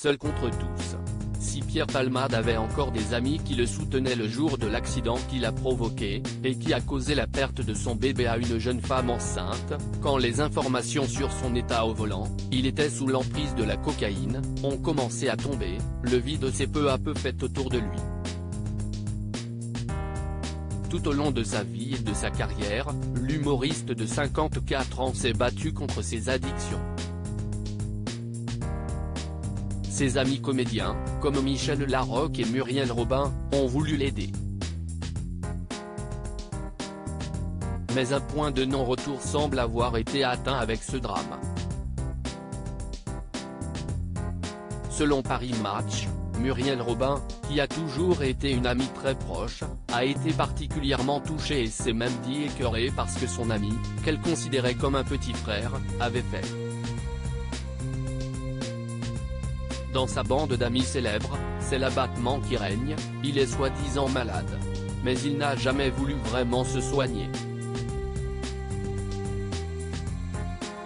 seul contre tous. Si Pierre Palmade avait encore des amis qui le soutenaient le jour de l'accident qu'il a provoqué, et qui a causé la perte de son bébé à une jeune femme enceinte, quand les informations sur son état au volant, il était sous l'emprise de la cocaïne, ont commencé à tomber, le vide s'est peu à peu fait autour de lui. Tout au long de sa vie et de sa carrière, l'humoriste de 54 ans s'est battu contre ses addictions. Ses amis comédiens, comme Michel Larocque et Muriel Robin, ont voulu l'aider. Mais un point de non-retour semble avoir été atteint avec ce drame. Selon Paris Match, Muriel Robin, qui a toujours été une amie très proche, a été particulièrement touchée et s'est même dit écœurée parce que son ami, qu'elle considérait comme un petit frère, avait fait. Dans sa bande d'amis célèbres, c'est l'abattement qui règne, il est soi-disant malade. Mais il n'a jamais voulu vraiment se soigner.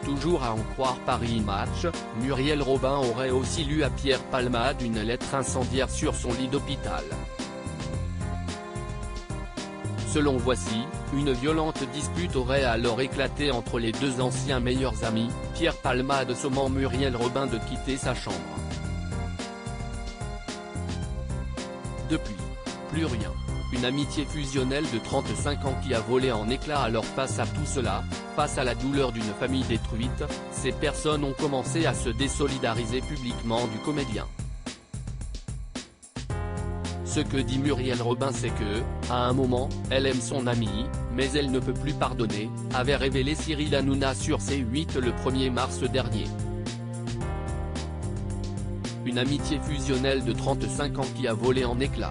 Toujours à en croire Paris Match, Muriel Robin aurait aussi lu à Pierre Palmade une lettre incendiaire sur son lit d'hôpital. Selon Voici, une violente dispute aurait alors éclaté entre les deux anciens meilleurs amis, Pierre Palmade sommant Muriel Robin de quitter sa chambre. Depuis, plus rien. Une amitié fusionnelle de 35 ans qui a volé en éclats. Alors face à tout cela, face à la douleur d'une famille détruite, ces personnes ont commencé à se désolidariser publiquement du comédien. Ce que dit Muriel Robin c'est que, à un moment, elle aime son ami, mais elle ne peut plus pardonner, avait révélé Cyril Hanouna sur C8 le 1er mars dernier. Une amitié fusionnelle de 35 ans qui a volé en éclats.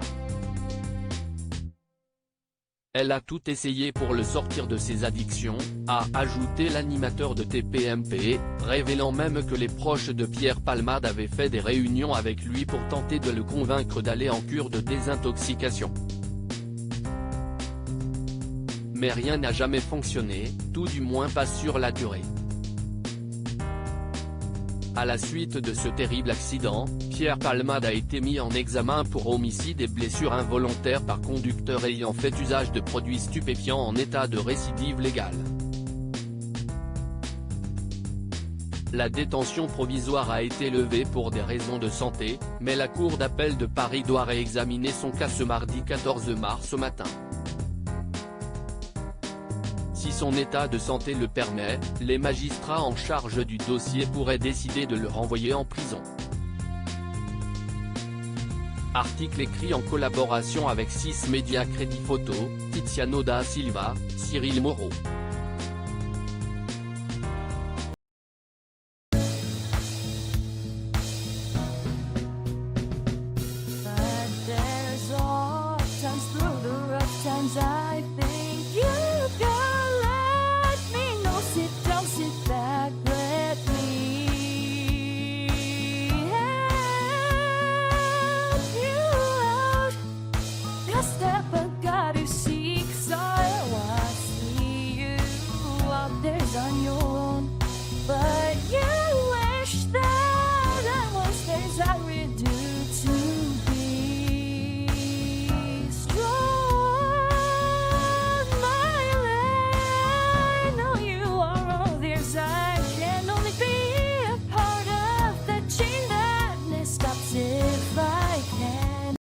Elle a tout essayé pour le sortir de ses addictions, a ajouté l'animateur de TPMP, révélant même que les proches de Pierre Palmade avaient fait des réunions avec lui pour tenter de le convaincre d'aller en cure de désintoxication. Mais rien n'a jamais fonctionné, tout du moins pas sur la durée. À la suite de ce terrible accident, Pierre Palmade a été mis en examen pour homicide et blessure involontaire par conducteur ayant fait usage de produits stupéfiants en état de récidive légale. La détention provisoire a été levée pour des raisons de santé, mais la Cour d'appel de Paris doit réexaminer son cas ce mardi 14 mars au matin. Si son état de santé le permet, les magistrats en charge du dossier pourraient décider de le renvoyer en prison. Article écrit en collaboration avec 6 médias Crédit Photo, Tiziano da Silva, Cyril Moreau. I think you